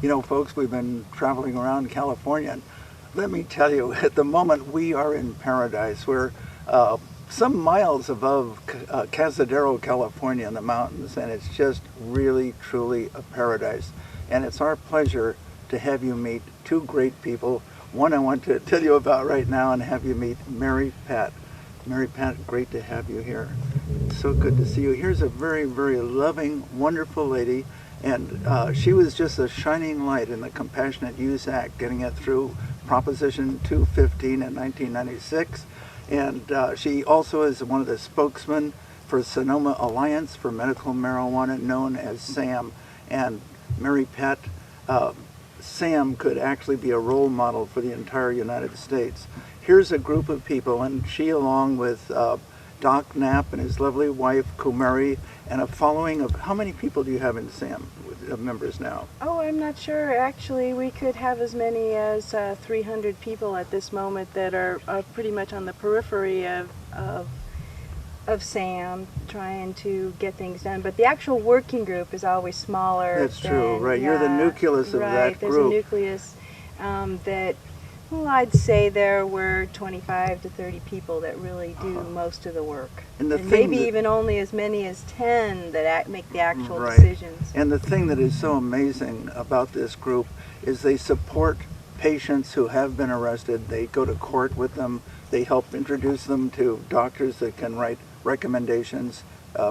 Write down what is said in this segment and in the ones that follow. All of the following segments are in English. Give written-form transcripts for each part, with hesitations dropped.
You know, folks, we've been traveling around California, and let me tell you, at the moment we are in paradise. We're some miles above Cazadero, California in the mountains, and it's just really, truly a paradise. And it's our pleasure to have you meet two great people. One I want to tell you about right now and have you meet Mary Pat. Mary Pat, great to have you here. It's so good to see you. Here's a very, very loving, wonderful lady, and she was just a shining light in the Compassionate Use Act, getting it through Proposition 215 in 1996. And she also is one of the spokesmen for Sonoma Alliance for Medical Marijuana, known as SAMM. And Mary Pat, SAMM could actually be a role model for the entire United States. Here's a group of people, and she, along with Doc Knapp and his lovely wife, Kumari, and a following of, how many people do you have in SAMM, members now? Oh, I'm not sure. Actually, we could have as many as 300 people at this moment that are pretty much on the periphery of SAMM, trying to get things done. But the actual working group is always smaller. That's true, right? Yeah, you're the nucleus of that group. Right, there's a nucleus that, well, I'd say there were 25 to 30 people that really do most of the work. And maybe even only as many as 10 that make the actual decisions. And the thing that is so amazing about this group is they support patients who have been arrested. They go to court with them. They help introduce them to doctors that can write recommendations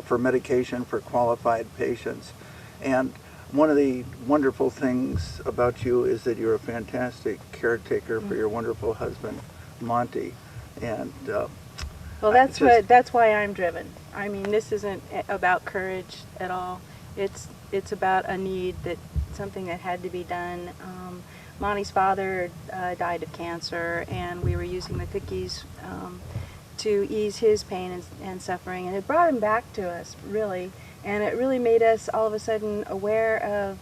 for medication for qualified patients. And one of the wonderful things about you is that you're a fantastic caretaker for your wonderful husband, Monte. And well, that's why I'm driven. I mean, this isn't about courage at all. It's about a need, that something that had to be done. Monte's father died of cancer, and we were using the cookies to ease his pain and suffering, and it brought him back to us, really. And it really made us all of a sudden aware of,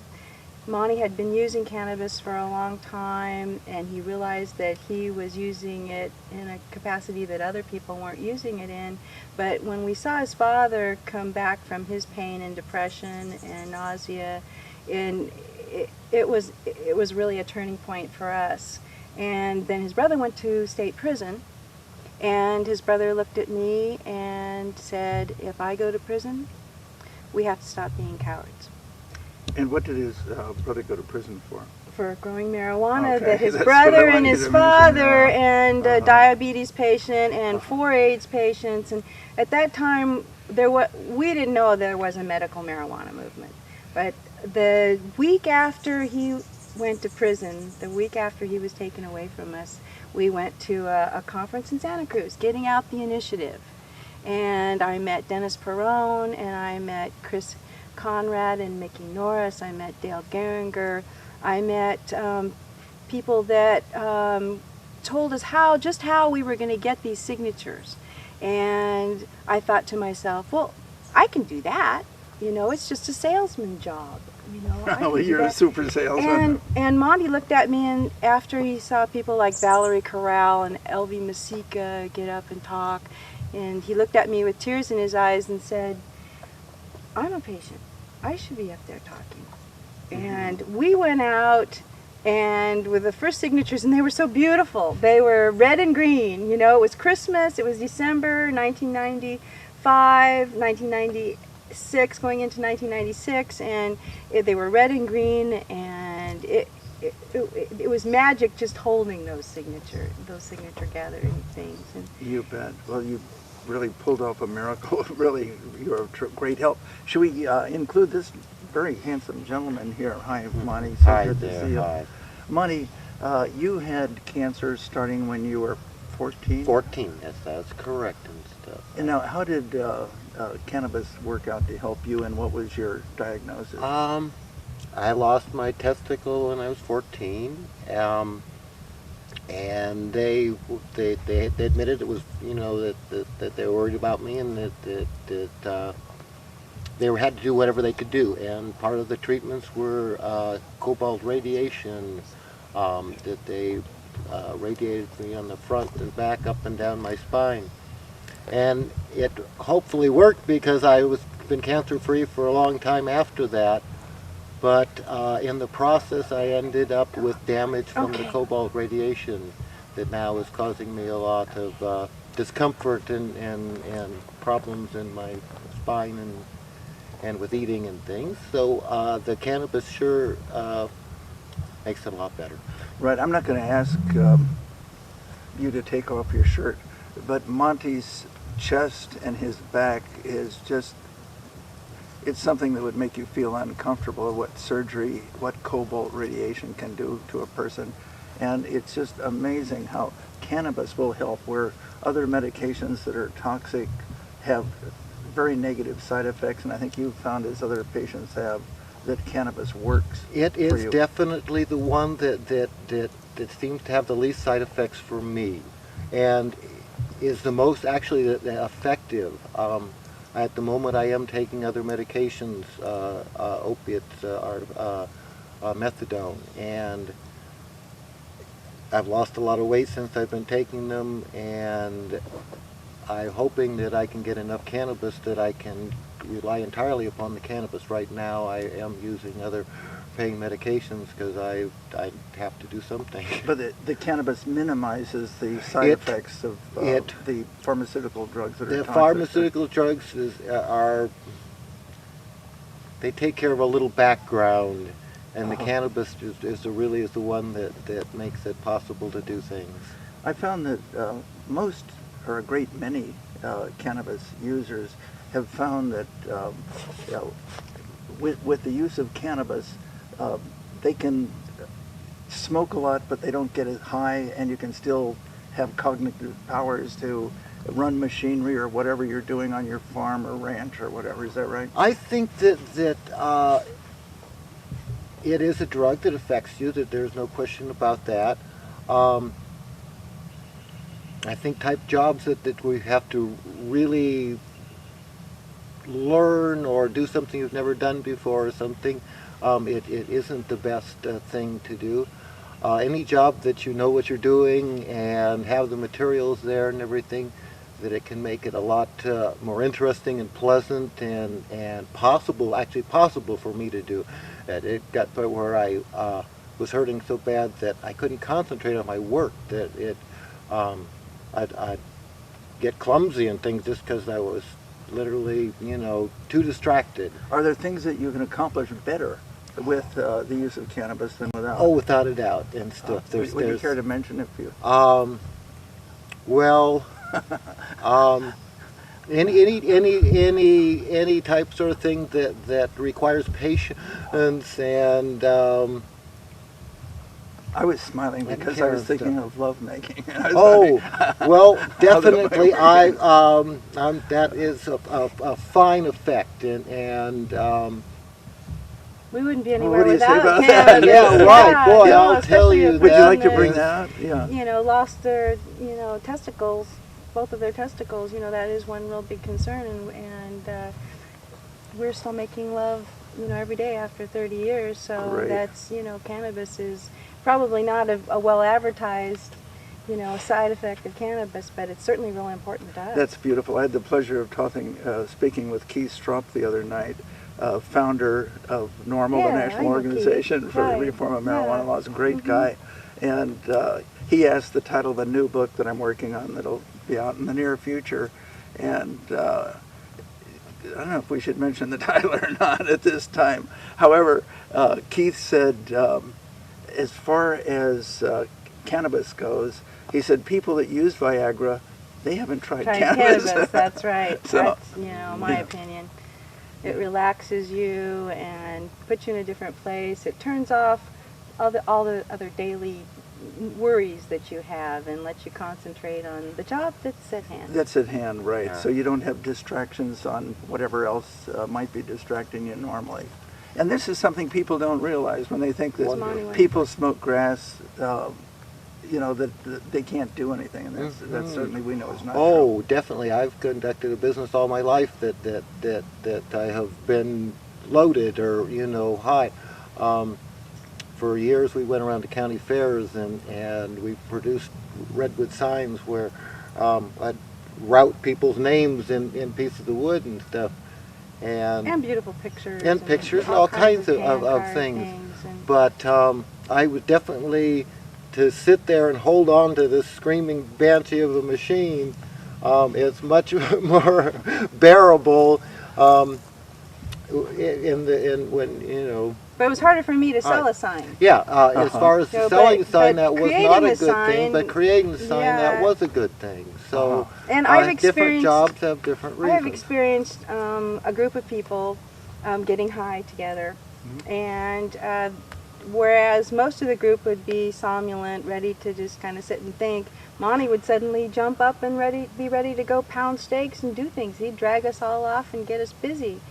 Monte had been using cannabis for a long time, and he realized that he was using it in a capacity that other people weren't using it in. But when we saw his father come back from his pain and depression and nausea, and it was really a turning point for us. And then his brother went to state prison, and his brother looked at me and said, if I go to prison, we have to stop being cowards. And what did his brother go to prison for? For growing marijuana. Okay. That his brother and his father and a diabetes patient and 4 AIDS patients. And at that time, we didn't know there was a medical marijuana movement. But the week after he went to prison, the week after he was taken away from us, we went to a conference in Santa Cruz, Getting Out the Initiative. And I met Dennis Perrone, and I met Chris Conrad and Mickey Norris. I met Dale Geringer. I met people that told us just how we were going to get these signatures. And I thought to myself, well, I can do that. You know, it's just a salesman job. You know, well, you're a super salesman. And Monte looked at me, and after he saw people like Valerie Corral and Elvie Masica get up and talk, and he looked at me with tears in his eyes and said, I'm a patient. I should be up there talking. And we went out, and with the first signatures, and they were so beautiful. They were red and green. You know, it was Christmas. It was December 1995, 1996, going into 1996, and they were red and green, and it was magic just holding those signature gathering things. And you bet. Well, you really pulled off a miracle. Really, you're a great help. Should we include this very handsome gentleman here? Hi, Monte. So Hi good there. to see you. Hi. Monte, you had cancer starting when you were 14? 14, yes, that's correct and stuff. And now, how did cannabis work out to help you, and what was your diagnosis? I lost my testicle when I was 14. And they admitted it was, you know, that they were worried about me, and that they had to do whatever they could do. And part of the treatments were cobalt radiation, that they radiated me on the front and back, up and down my spine. And it hopefully worked, because I was been cancer free for a long time after that. But in the process, I ended up with damage from the Okay. cobalt radiation that now is causing me a lot of discomfort and problems in my spine and with eating and things. So the cannabis sure makes it a lot better. Right. I'm not going to ask you to take off your shirt, but Monte's chest and his back is just, it's something that would make you feel uncomfortable, what surgery, what cobalt radiation can do to a person. And it's just amazing how cannabis will help where other medications that are toxic have very negative side effects. And I think you've found, as other patients have, that cannabis works. It for is you. definitely the one that seems to have the least side effects for me, and is the most actually the effective. At the moment, I am taking other medications, opiates, methadone, and I've lost a lot of weight since I've been taking them, and I'm hoping that I can get enough cannabis that I can rely entirely upon the cannabis. Right now I am using other pain medications because I have to do something. But the cannabis minimizes the side effects of the pharmaceutical drugs that are The toxic. pharmaceutical drugs they take care of a little background, and the cannabis really is the one that makes it possible to do things. I found that most, or a great many, cannabis users have found that with the use of cannabis, they can smoke a lot, but they don't get as high, and you can still have cognitive powers to run machinery or whatever you're doing on your farm or ranch or whatever. Is that right? I think that it is a drug that affects you, that there's no question about that. I think type jobs that we have to really learn or do something you've never done before or something, it isn't the best thing to do. Any job that you know what you're doing and have the materials there and everything, that it can make it a lot more interesting and pleasant and possible, actually possible for me to do. It got to where I was hurting so bad that I couldn't concentrate on my work, that I'd get clumsy and things just because I was literally, too distracted. Are there things that you can accomplish better with the use of cannabis than without? Oh, without a doubt, and stuff. Would you care to mention a few? Well, any type sort of thing that requires patience and I was smiling because I was thinking of lovemaking. Oh, well, definitely. That is a fine effect, and we wouldn't be Well, anywhere what do you say without about cannabis. that? Yeah, right, boy, no, I'll tell especially you a Would you that like to person bring that's, that out? Yeah. lost their, testicles, both of their testicles. That is one real big concern, and we're still making love, every day after 30 years. So Right. that's, cannabis is probably not a well advertised, side effect of cannabis, but it's certainly really important to us. That's beautiful. I had the pleasure of speaking with Keith Strop the other night, founder of NORML, Yeah, the I National know Organization Keith. for the Right. Reform of Yeah. Marijuana Laws. Great guy. And he asked the title of a new book that I'm working on that'll be out in the near future. And I don't know if we should mention the title or not at this time. However, Keith said, as far as cannabis goes, he said people that use Viagra, they haven't tried cannabis. That's right. So, That's, my yeah. opinion. It relaxes you and puts you in a different place. It turns off all the other daily worries that you have and lets you concentrate on the job that's at hand. That's at hand, right. Yeah. So you don't have distractions on whatever else might be distracting you normally. And this is something people don't realize when they think that Wonderful. people smoke grass, that they can't do anything. And that's certainly, we know, is not true. oh, definitely. I've conducted a business all my life that I have been loaded or high. For years, we went around to county fairs and we produced redwood signs where I'd route people's names in pieces of wood and stuff. And beautiful pictures. And pictures and all kinds of things. But I would definitely, to sit there and hold on to this screaming banshee of a machine, it's much more bearable when, you know. But it was harder for me to sell a sign. Yeah, as far as selling a sign, that was not a good thing, but creating a sign, yeah, that was a good thing. So and I've different jobs have different reasons. I have experienced a group of people getting high together, and whereas most of the group would be somnolent, ready to just kind of sit and think, Monte would suddenly jump up and be ready to go pound steaks and do things. He'd drag us all off and get us busy,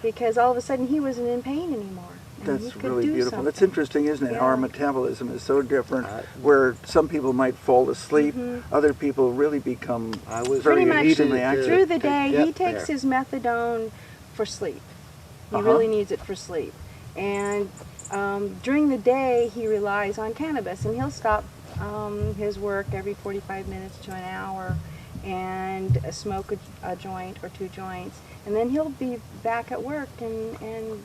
because all of a sudden he wasn't in pain anymore. That's really beautiful. Something. That's interesting, isn't it? Yeah. Our metabolism is so different, where some people might fall asleep, other people really become very evenly active. Through the day, he takes his methadone for sleep. He really needs it for sleep. And during the day, he relies on cannabis, and he'll stop his work every 45 minutes to an hour and smoke a joint or 2 joints, and then he'll be back at work and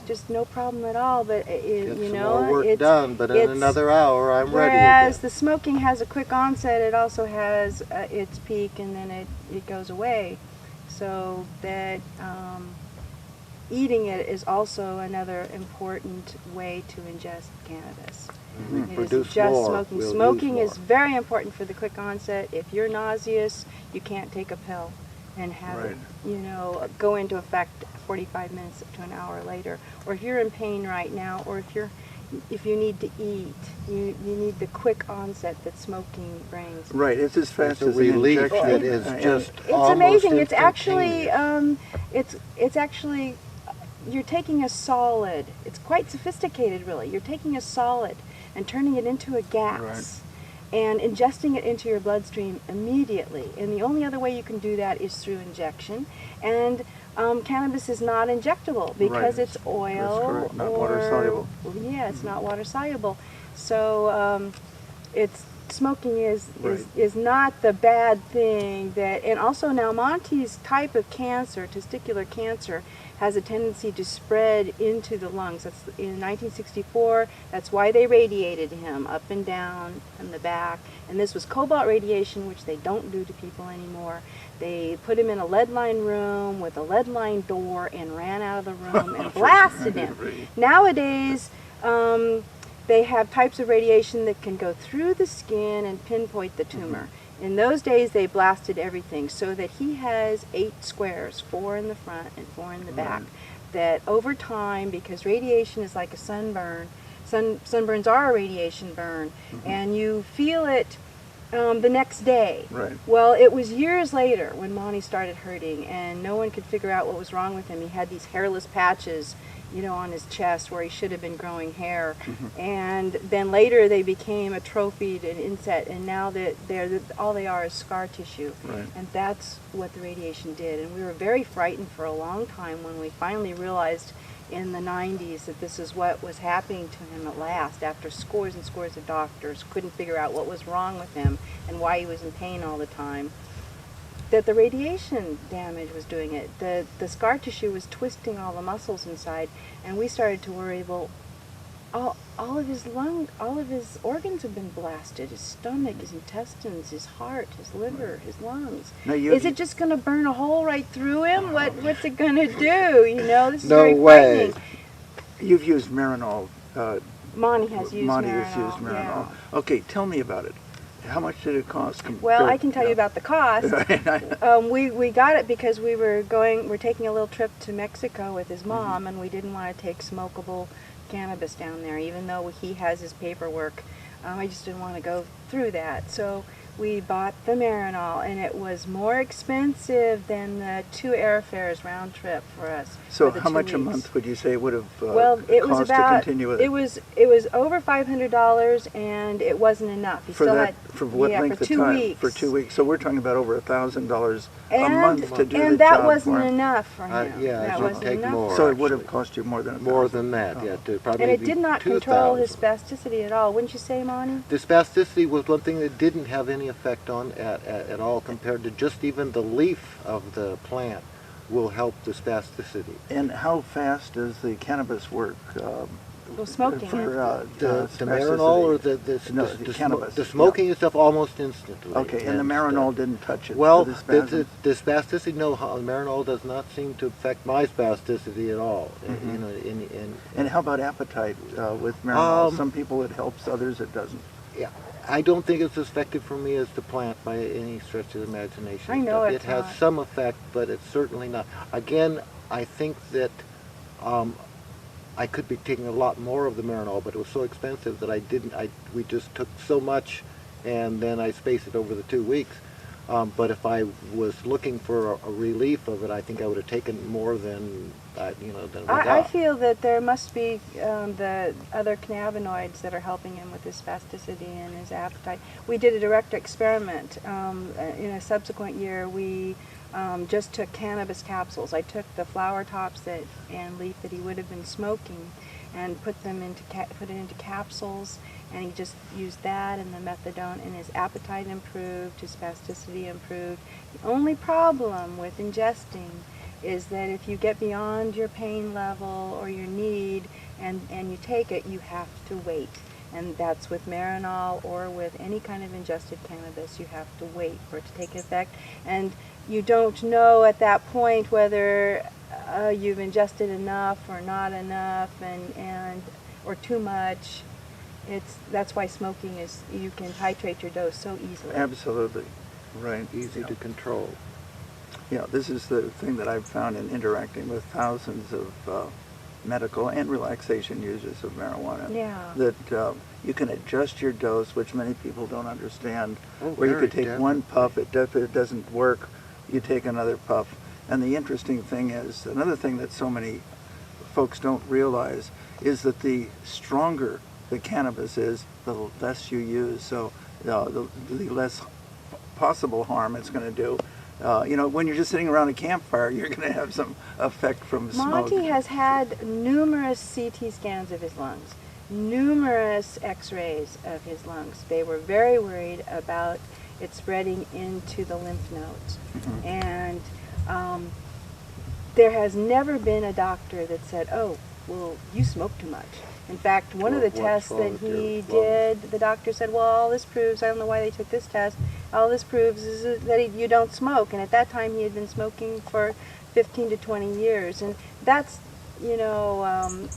just no problem at all. But you know, more work done, but in another hour I'm ready again. Whereas the smoking has a quick onset, it also has its peak, and then it goes away. So that eating it is also another important way to ingest cannabis. It isn't just smoking. Smoking is very important for the quick onset. If you're nauseous, you can't take a pill and have it, you know, go into effect 45 minutes to an hour later. Or if you're in pain right now, or if you need to eat, you need the quick onset that smoking brings. Right, it's as fast as an relief. injection. It is just it's amazing. It's actually it's actually, you're taking a solid. It's quite sophisticated, really. You're taking a solid and turning it into a gas and ingesting it into your bloodstream immediately. And the only other way you can do that is through injection. And cannabis is not injectable because it's oil. That's correct. Not water soluble. Yeah, it's not water soluble. So smoking is not the bad thing that. And also now Monte's type of cancer, testicular cancer, has a tendency to spread into the lungs. That's in 1964. That's why they radiated him up and down in the back. And this was cobalt radiation, which they don't do to people anymore. They put him in a lead-lined room with a lead-lined door and ran out of the room and blasted him. Nowadays, they have types of radiation that can go through the skin and pinpoint the tumor. In those days, they blasted everything so that he has 8 squares, 4 in the front and 4 in the back. That over time, because radiation is like a sunburn, sunburns are a radiation burn, and you feel it the next day. Right. Well, it was years later when Monte started hurting, and no one could figure out what was wrong with him. He had these hairless patches, you know, on his chest where he should have been growing hair. And then later they became atrophied and inset, and now that all they are is scar tissue. And that's what the radiation did. And we were very frightened for a long time when we finally realized in the 90s that this is what was happening to him at last, after scores and scores of doctors couldn't figure out what was wrong with him and why he was in pain all the time. That the radiation damage was doing it. The scar tissue was twisting all the muscles inside, and we started to worry, well, all of his organs have been blasted. His stomach, his intestines, his heart, his liver, his lungs. Now is it just going to burn a hole right through him? What's it going to do? You know, this is very frightening. You've used Marinol. Monte has used Monte Marinol. has used Marinol. Yeah. Okay, tell me about it. How much did it cost? Well, I can tell you about the cost. We got it because we're taking a little trip to Mexico with his mom, and we didn't want to take smokable cannabis down there, even though he has his paperwork. I just didn't want to go through that. So we bought the Marinol, and it was more expensive than the 2 airfares round trip for us. So how much a month would you say it would have it was cost about, to continue with it? It was over $500, and it wasn't enough. He for still that, had, for what length for of 2 time? weeks. For 2 weeks. So we're talking about over $1,000 a month to do the job. And that wasn't enough for him. Yeah, that it wasn't take enough. more. So it would have cost you more than $1,000. More than that, yeah. Probably And it did not control his 2,000. spasticity at all. Wouldn't you say, Monte? The spasticity was one thing that didn't have any effect on at all compared to just even the leaf of the plant will help the spasticity. And how fast does the cannabis work? Well, smoking for The spasticity? Marinol or No, the cannabis. the smoking and stuff almost instantly. Okay, and the Marinol didn't touch it. Well, for the spasms? the spasticity, no, Marinol does not seem to affect my spasticity at all. Mhm. You know, And how about appetite with Marinol? Um, Some people it helps, others it doesn't. yeah, I don't think it's as effective for me as the plant by any stretch of the imagination. I know It it's has not. some effect, but it's certainly not. Again, I think that I could be taking a lot more of the Marinol, but it was so expensive that I didn't. We just took so much, and then I spaced it over the 2 weeks. But if I was looking for a relief of it, I think I would have taken more than than we got. I feel that there must be the other cannabinoids that are helping him with his spasticity and his appetite. We did a direct experiment. In a subsequent year, we just took cannabis capsules. I took the flower tops and leaf that he would have been smoking, and put it into capsules, and he just used that and the methadone, and his appetite improved, his spasticity improved. The only problem with ingesting is that if you get beyond your pain level or your need and you take it, you have to wait. And that's with Marinol or with any kind of ingested cannabis. You have to wait for it to take effect. And you don't know at that point whether you've ingested enough or not enough or too much. That's why smoking is, you can titrate your dose so easily. Absolutely. Right. Easy to control. Yeah, this is the thing that I've found in interacting with thousands of medical and relaxation users of marijuana. Yeah. That you can adjust your dose, which many people don't understand. Oh, where you very could take definitely. one puff, if it doesn't work, you take another puff. And the interesting thing is, another thing that so many folks don't realize is that the stronger the cannabis is, the less you use. So the less possible harm it's going to do. When you're just sitting around a campfire, you're going to have some effect from smoke. Monte has had numerous CT scans of his lungs, numerous x-rays of his lungs. They were very worried about it spreading into the lymph nodes. Mhm. And there has never been a doctor that said, oh, well, you smoke too much. In fact, one of the What's tests wrong that with your he lungs? did, the doctor said, well, all this proves, I don't know why they took this test, all this proves is that you don't smoke. And at that time, he had been smoking for 15 to 20 years. And that's,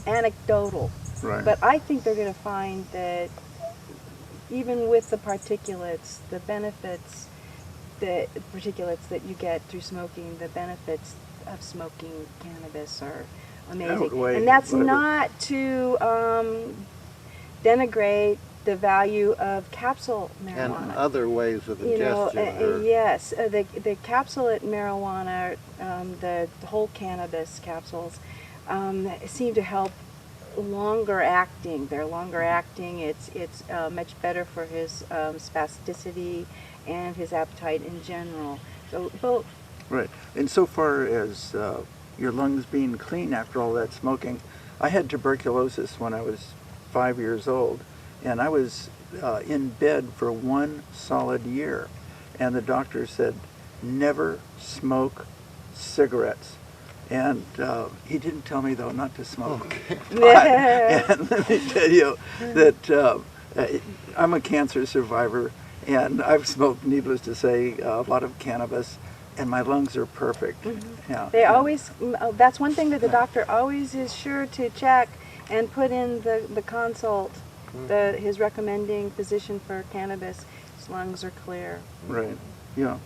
anecdotal. Right. But I think they're going to find that even with the particulates, the particulates that you get through smoking, the benefits of smoking cannabis are amazing. Outweigh And that's whatever. not to denigrate the value of capsule And marijuana. other ways of ingestion. Yes, the capsulate marijuana, the whole cannabis capsules, seem to help longer acting. They're longer acting. It's much better for his spasticity and his appetite in general. So both. Right. And so far as your lungs being clean after all that smoking, I had tuberculosis when I was 5 years old, and I was in bed for 1 solid year. And the doctor said, never smoke cigarettes. And he didn't tell me, though, not to smoke pot. And let me tell you that I'm a cancer survivor, and I've smoked, needless to say, a lot of cannabis, and my lungs are perfect. Mm-hmm. Yeah. They always, that's one thing that the doctor always is sure to check and put in the consult, his recommending physician for cannabis. His lungs are clear. Right. Yeah.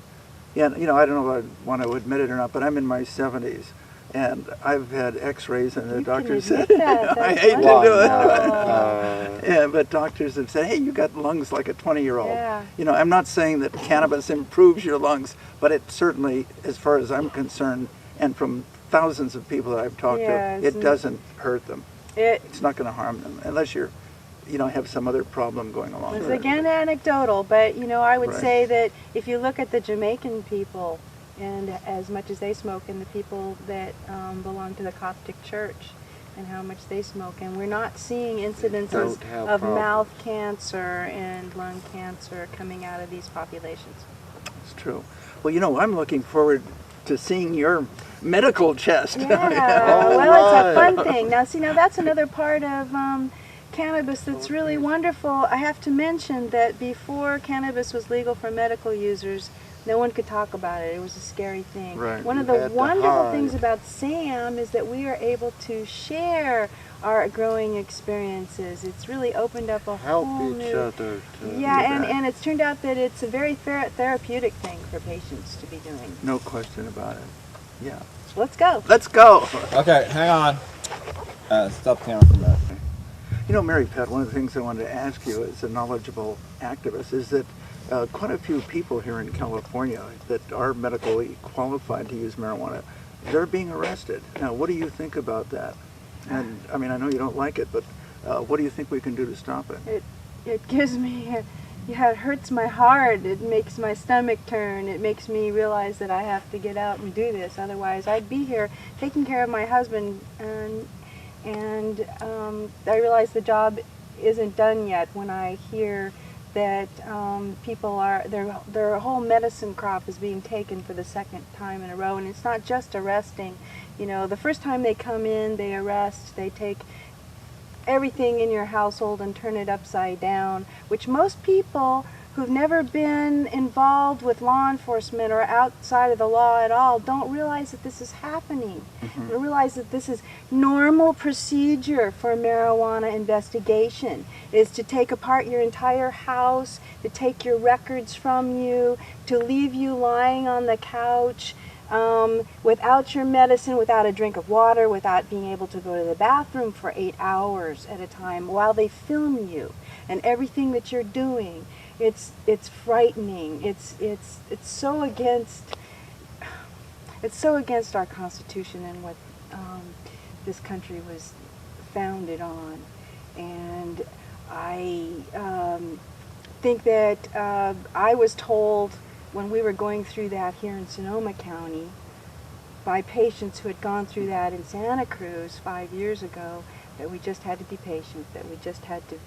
Yeah. I don't know if I want to admit it or not, but I'm in my 70s. And I've had x-rays and the You can doctor said, admit that. I That's hate to do wonderful. it. Yeah, but doctors have said, hey, you got lungs like a 20-year-old. Yeah. I'm not saying that cannabis improves your lungs, but it certainly, as far as I'm concerned, and from thousands of people that I've talked Yes. to, it doesn't hurt them. It, It's not going to harm them, unless you're, have some other problem going along It's with it. again anecdotal, but I would Right. say that if you look at the Jamaican people, and as much as they smoke, and the people that belong to the Coptic Church, and how much they smoke, and we're not seeing incidences don't have of problems. mouth cancer and lung cancer coming out of these populations. It's true. Well, I'm looking forward to seeing your medical chest. Yeah, All well, it's a right. fun thing. Now, see, now that's another part of cannabis that's really wonderful. I have to mention that before cannabis was legal for medical users, no one could talk about it. It was a scary thing. Right. One of You the had to wonderful things hide. about SAMM is that we are able to share our growing experiences. It's really opened up a Help whole each new... other. Yeah, You bet. and it's turned out that it's a very therapeutic thing for patients to be doing. No question about it. Yeah. So let's go. Let's go. Okay, hang on. Stop camera for a minute. You know, Mary Pat, one of the things I wanted to ask you as a knowledgeable activist is that quite a few people here in California that are medically qualified to use marijuana, they're being arrested. Now, what do you think about that? And I mean, I know you don't like it, but what do you think we can do to stop it? It gives me, yeah, it hurts my heart. It makes my stomach turn. It makes me realize that I have to get out and do this. Otherwise, I'd be here taking care of my husband, and I realize the job isn't done yet when I hear that people are, their whole medicine crop is being taken for the second time in a row. And it's not just arresting. You know, the first time they come in, they arrest, they take everything in your household and turn it upside down, which most people who've never been involved with law enforcement or outside of the law at all don't realize that this is happening. They realize that this is normal procedure for marijuana investigation, is to take apart your entire house, to take your records from you, to leave you lying on the couch without your medicine, without a drink of water, without being able to go to the bathroom for 8 hours at a time while they film you and everything that you're doing. It's frightening. It's so against our Constitution and what this country was founded on. And I think that I was told when we were going through that here in Sonoma County by patients who had gone through that in Santa Cruz 5 years ago, that we just had to be patient, that we just had to...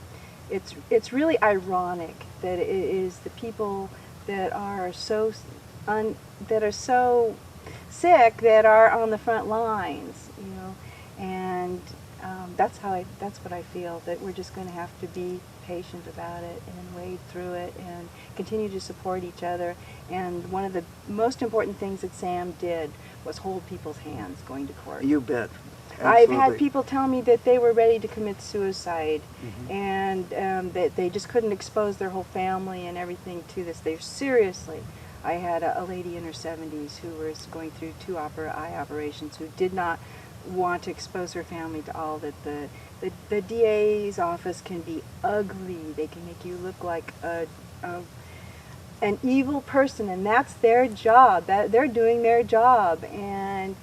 It's really ironic that it is the people that are so sick that are on the front lines, you know, and that's what I feel, that we're just going to have to be patient about it and wade through it and continue to support each other. And one of the most important things that SAMM did was hold people's hands going to court. You bet. I've Absolutely. had people tell me that they were ready to commit suicide, and that they just couldn't expose their whole family and everything to this. They seriously. I had a lady in her 70s who was going through 2 eye operations, who did not want to expose her family to all that. The DA's office can be ugly. They can make you look like an evil person, and that's their job. They're doing their job, and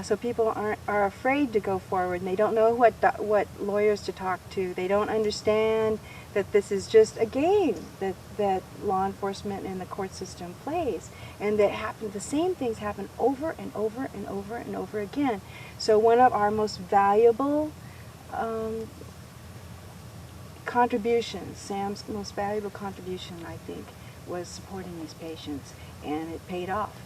so people are afraid to go forward, and they don't know what lawyers to talk to. They don't understand that this is just a game that law enforcement and the court system plays, and that the same things happen over and over and over and over again. So one of our most valuable contributions, SAMM's most valuable contribution, I think, was supporting these patients, and it paid off.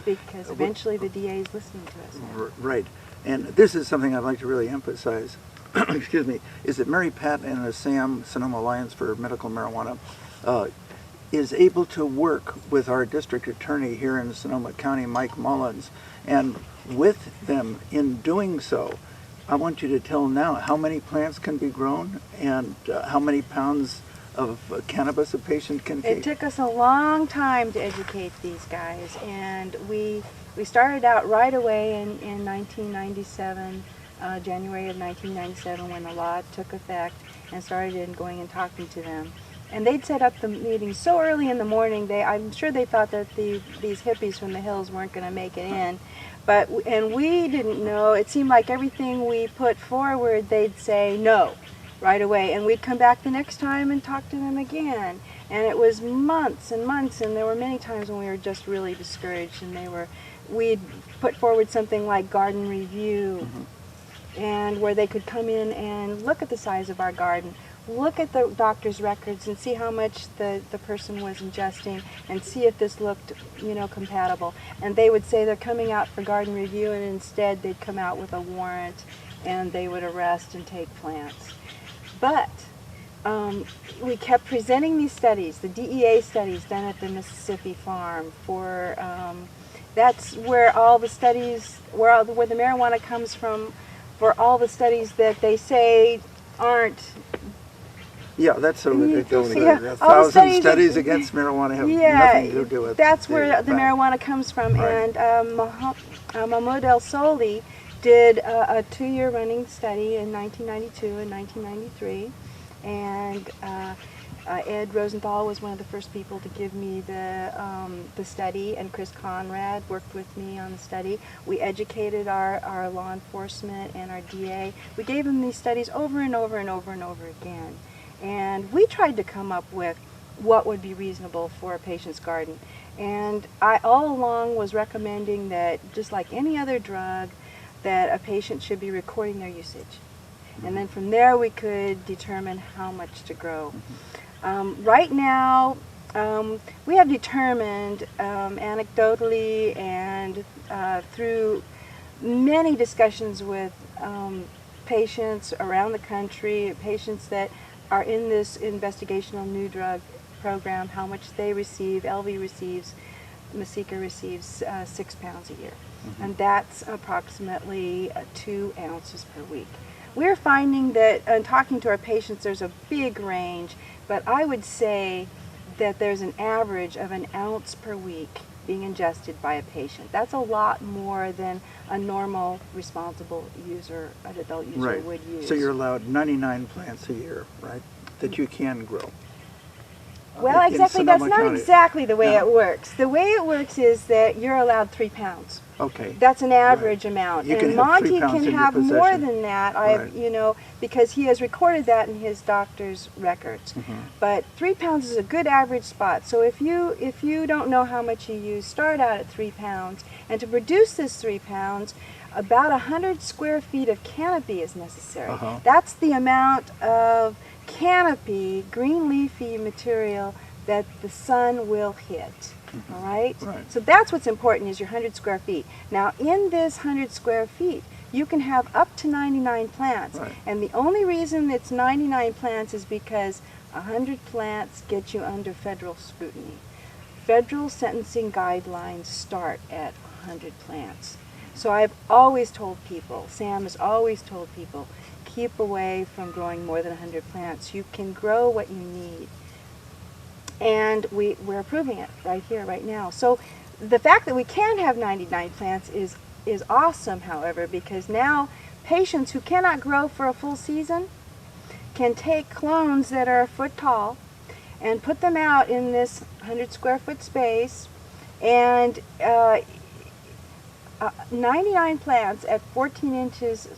Because eventually the DA is listening to us now. Right. And this is something I'd like to really emphasize, excuse me, is that Mary Pat and the SAMM, Sonoma Alliance for Medical Marijuana, is able to work with our district attorney here in Sonoma County, Mike Mullins, and with them in doing so, I want you to tell now how many plants can be grown and how many pounds of cannabis a patient can take. It took us a long time to educate these guys, and we started out right away in 1997, January of 1997, when the law took effect, and started going and talking to them. And they'd set up the meetings so early in the morning, I'm sure they thought that these hippies from the hills weren't going to make it in. And we didn't know. It seemed like everything we put forward, they'd say no right away. And we'd come back the next time and talk to them again. And it was months and months, and there were many times when we were just really discouraged, and we'd put forward something like garden review, and where they could come in and look at the size of our garden, look at the doctor's records and see how much the person was ingesting and see if this looked, compatible. And they would say they're coming out for garden review, and instead they'd come out with a warrant and they would arrest and take plants. But we kept presenting these studies, the DEA studies done at the Mississippi farm for, that's where all the studies, where the marijuana comes from, for all the studies that they say aren't. Yeah, that's so ridiculous. Yeah, A thousand studies against marijuana have nothing to do with it. That's where the marijuana comes from. Right. And Mahmoud El Soli did a 2-year running study in 1992 and 1993. And Ed Rosenthal was one of the first people to give me the study, and Chris Conrad worked with me on the study. We educated our law enforcement and our DA. We gave them these studies over and over and over and over again. And we tried to come up with what would be reasonable for a patient's garden. And I all along was recommending that, just like any other drug, that a patient should be recording their usage. And then from there we could determine how much to grow. Right now, we have determined anecdotally and through many discussions with patients around the country, patients that are in this investigational new drug program, how much they receive. LV receives, Masika receives 6 pounds a year. And that's approximately 2 ounces per week. We're finding that, in talking to our patients, there's a big range, but I would say that there's an average of 1 ounce per week being ingested by a patient. That's a lot more than a normal, responsible user, an adult user would use. So you're allowed 99 plants a year, right, that you can grow? Well, exactly. That's not exactly the way it works. The way it works is that you're allowed 3 pounds. Okay. That's an average amount. You and can have 3 Monte pounds can in your have more possession. than that. Right. Because he has recorded that in his doctor's records. But 3 pounds is a good average spot. So if you don't know how much you use, start out at 3 pounds. And to produce this 3 pounds, about 100 square feet of canopy is necessary. That's the amount of canopy, green leafy material, that the sun will hit. All right? So that's what's important, is your 100 square feet. Now, in this 100 square feet, you can have up to 99 plants. And the only reason it's 99 plants is because 100 plants get you under federal scrutiny. Federal sentencing guidelines start at 100 plants. So I've always told people, SAMM has always told people, keep away from growing more than 100 plants. You can grow what you need. And we're approving it right here, right now. So the fact that we can have 99 plants is awesome, however, because now patients who cannot grow for a full season can take clones that are 1 foot tall and put them out in this 100 square foot space, and 99 plants at 14 inches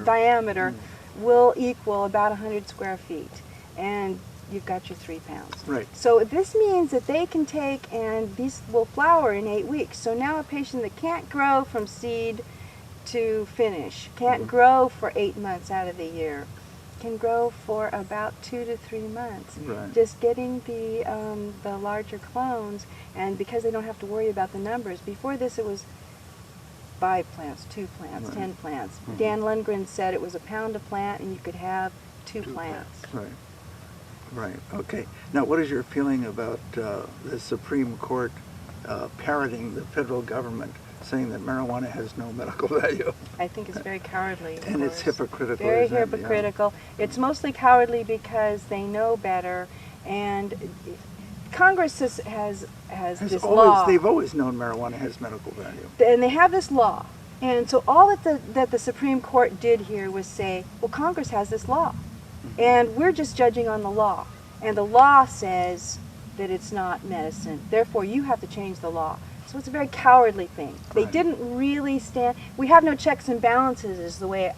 diameter will equal about 100 square feet. And you've got your 3 pounds. So this means that they can take, and these will flower in 8 weeks. So now a patient that can't grow from seed to finish, can't grow for 8 months out of the year, can grow for about 2 to 3 months. Just getting the larger clones, and because they don't have to worry about the numbers. Before this it was 5 plants, 2 plants, 10 plants. Dan Lundgren said it was a pound a plant and you could have 2 plants. Right, okay. Now, what is your feeling about the Supreme Court parroting the federal government, saying that marijuana has no medical value? I think it's very cowardly. And it's hypocritical. Very hypocritical. Yeah. It's mostly cowardly because they know better, and Congress has this law. They've always known marijuana has medical value. And they have this law. And so all that the Supreme Court did here was say, well, Congress has this law. And we're just judging on the law. And the law says that it's not medicine. Therefore, you have to change the law. So it's a very cowardly thing. They didn't really stand. We have no checks and balances is the way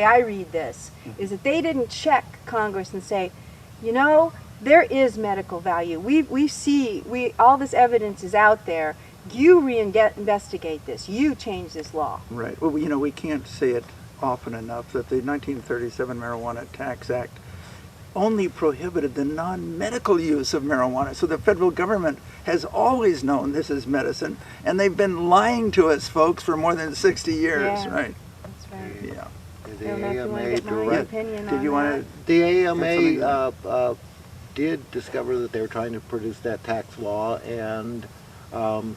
I read this, is that they didn't check Congress and say, there is medical value. We see, all this evidence is out there. You investigate this. You change this law. Right. Well, we can't say it often enough that the 1937 Marijuana Tax Act only prohibited the non-medical use of marijuana. So the federal government has always known this is medicine, and they've been lying to us, folks, for more than 60 years, Yeah. right? That's right. Yeah. The I don't know if you want to AMA get my direct, opinion Did on you that. want the something AMA did discover that they were trying to produce that tax law and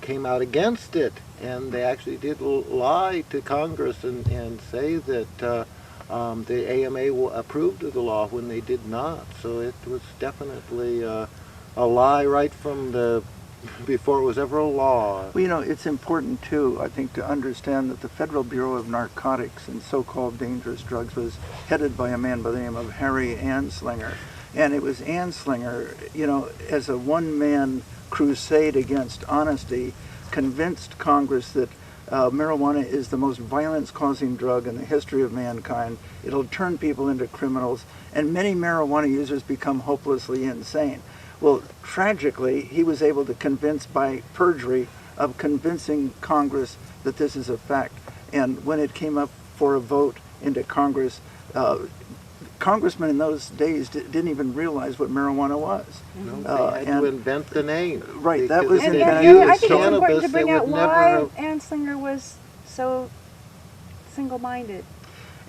came out against it. And they actually did lie to Congress and say that the AMA approved of the law when they did not. So it was definitely a lie right from the before it was ever a law. Well, you know, it's important, too, I think, to understand that the Federal Bureau of Narcotics and so-called dangerous drugs was headed by a man by the name of Harry Anslinger. And it was Anslinger, you know, as a one-man crusade against honesty, convinced Congress that marijuana is the most violence-causing drug in the history of mankind. It'll turn people into criminals, and many marijuana users become hopelessly insane. Well, tragically, he was able to convince by perjury of convincing Congress that this is a fact. And when it came up for a vote into Congress, congressmen in those days didn't even realize what marijuana was. No, they had to invent the name. Right, that was Because And, if invented. they and used I think it's important cannabis, to they bring out would never why have. Anslinger was so single-minded.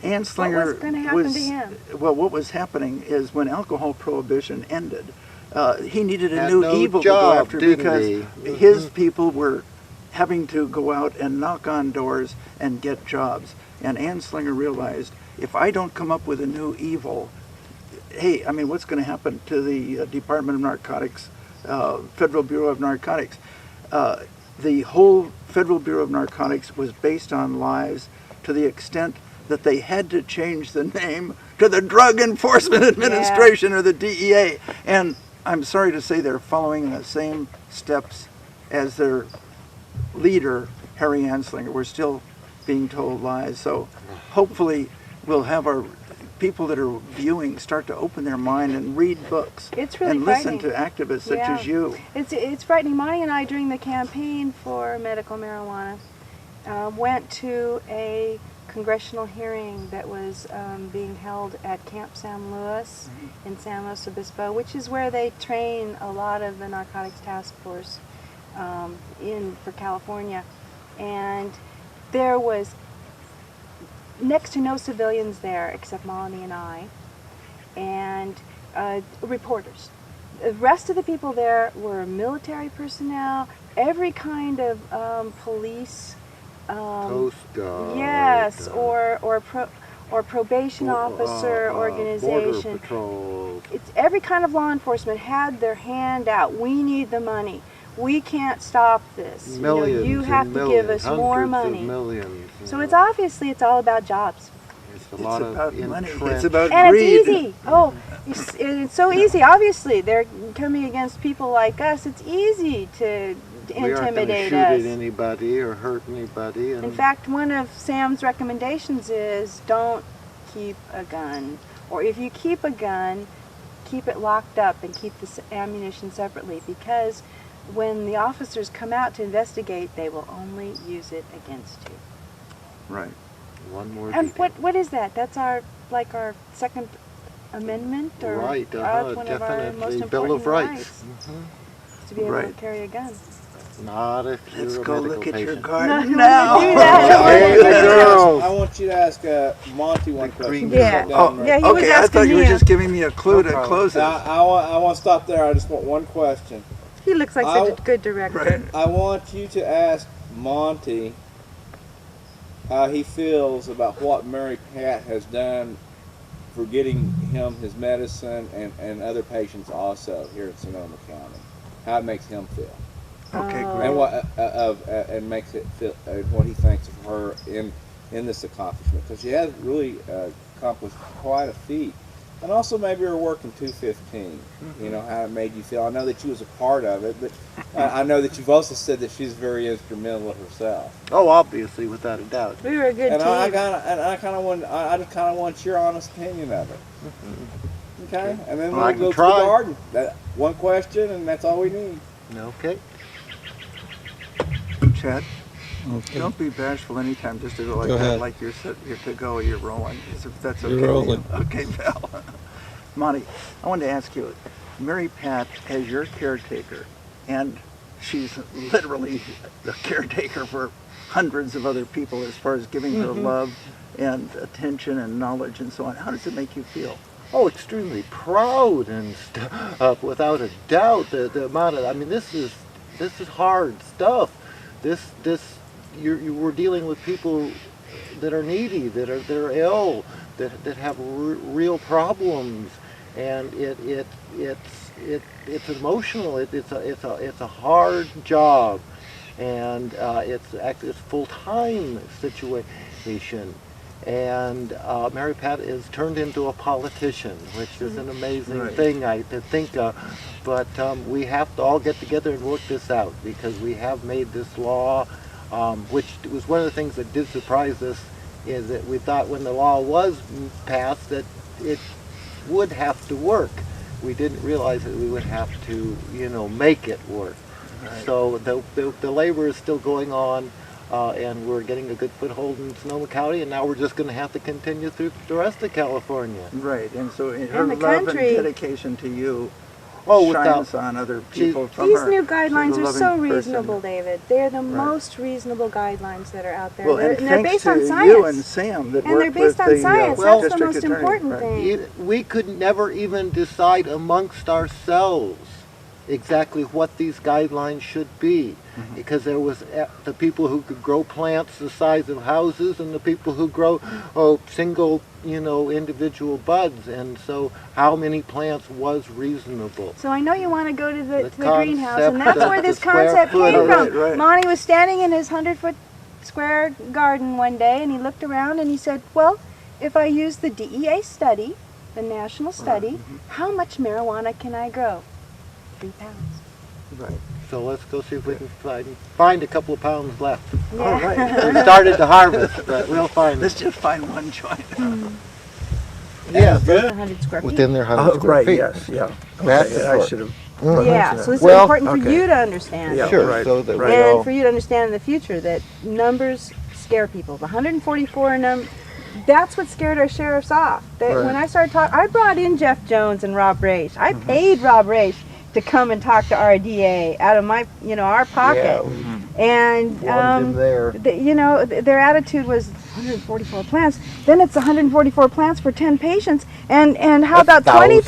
Anslinger What was going to happen to him? Well, what was happening is when alcohol prohibition ended, he needed a Had new no evil job, to go after didn't because he? his people were having to go out and knock on doors and get jobs. And Anslinger realized, if I don't come up with a new evil, hey, I mean, what's going to happen to the Department of Narcotics, Federal Bureau of Narcotics? The whole Federal Bureau of Narcotics was based on lies to the extent that they had to change the name to the Drug Enforcement Administration, or the DEA. And I'm sorry to say they're following the same steps as their leader, Harry Anslinger. We're still being told lies. So hopefully we'll have our people that are viewing start to open their mind and read books. It's really and listen frightening. to activists such Yeah. as you. It's frightening. Monte and I, during the campaign for medical marijuana, went to a congressional hearing that was being held at Camp San Luis in San Luis Obispo, which is where they train a lot of the narcotics task force for California. And there was next to no civilians there except Monte and I, and reporters. The rest of the people there were military personnel, every kind of police. Coast Guard. Yes, or probation officer Border organization. patrols. It's every kind of law enforcement had their hand out. We need the money. We can't stop this. Millions you and have to give millions, us more hundreds of money. millions, So it's obviously it's all about jobs. It's a lot about of money. entrenched. It's about And greed. it's easy. Oh, it's so easy. Obviously, they're coming against people like us. It's easy to We aren't going to intimidate shoot us. at anybody or hurt anybody. And In fact, one of Sam's recommendations is don't keep a gun. Or if you keep a gun, keep it locked up and keep the ammunition separately, because when the officers come out to investigate, they will only use it against you. Right. one more And detail. what is that? That's our Second Amendment, or Right, that's one of our definitely. most important Bill of Rights. to be able to Right. carry a gun. Not if you're Let's a go medical look at your patient. garden No, now. do that. Hey, the girls. I want you to ask Monte one question. green Yeah. Down Oh, there. Yeah, he was okay, I asking thought you were me. just giving me a clue No to problem. close it. I want to stop there. I just want one question. He looks like such a good director. Right. I want you to ask Monte how he feels about what Mary Pat has done for getting him his medicine and other patients also here in Sonoma County. How it makes him feel, Okay, Oh. great. and what and makes it feel what he thinks of her in this accomplishment, because she has really accomplished quite a feat. And also maybe her work in 215, you know, how it made you feel. I know that you was a part of it, but I know that you've also said that she's very instrumental herself. Oh, obviously, without a doubt. We were a good And team. I just kind of want your honest opinion of it. Okay, and then Well, I we'll can go to try. the garden. That one question, and that's all we need. Okay. Chad, Okay. Don't be bashful anytime, just to go like Go that, ahead. like you're to go, you're rolling. If that's okay. You're rolling. Okay, pal. Monte, I wanted to ask you, Mary Pat, as your caretaker, and she's literally the caretaker for hundreds of other people as far as giving her love and attention and knowledge and so on. How does it make you feel? Oh, extremely proud and without a doubt. The amount of, I mean, this is hard stuff. You were dealing with people that are needy, that are ill, that have real problems, and it's emotional. It's a hard job, and it's full-time situation. And Mary Pat is turned into a politician, which is an amazing thing to think of. But we have to all get together and work this out, because we have made this law, which was one of the things that did surprise us, is that we thought when the law was passed that it would have to work. We didn't realize that we would have to, make it work. Right. So the labor is still going on. And we're getting a good foothold in Sonoma County, and now we're just going to have to continue through the rest of California. Right, and so her the love country. and dedication to you shines on other people from These her. new guidelines are so person. reasonable, David. They're the most reasonable guidelines that are out there. Well, and they're thanks based to on science. you and Sam that And worked they're based with on the science. Well, That's the district most attorney. important Right. thing. We could never even decide amongst ourselves exactly what these guidelines should be, because there was the people who could grow plants the size of houses and the people who grow single individual buds, and so how many plants was reasonable. So I know you want to go to the The greenhouse, and that's concept where of this the square concept foot. came Right, from. right. Monte was standing in his 100-foot square garden one day, and he looked around and he said, well, if I use the DEA study, the national study, how much marijuana can I grow? 3 pounds. Right. So let's go see if we can find a couple of pounds left. Yeah. All right. We started to harvest, but we'll find Let's it. just find one joint. Yeah, 100 square feet. within their 100 square feet. Yes, yeah. That's Okay, the I part. should have. Yeah, so this Well, is important for okay. you to understand. Yeah, Sure, right, so that right. we And all... for you to understand in the future that numbers scare people. The 144 number, that's what scared our sheriffs off. When I started talking, I brought in Jeff Jones and Rob Raish. I paid Rob Raish to come and talk to our DA out of my, our pocket. And wanted him there. their attitude was 144 plants. Then it's 144 plants for 10 patients, and how That's about 20 thousands. patients?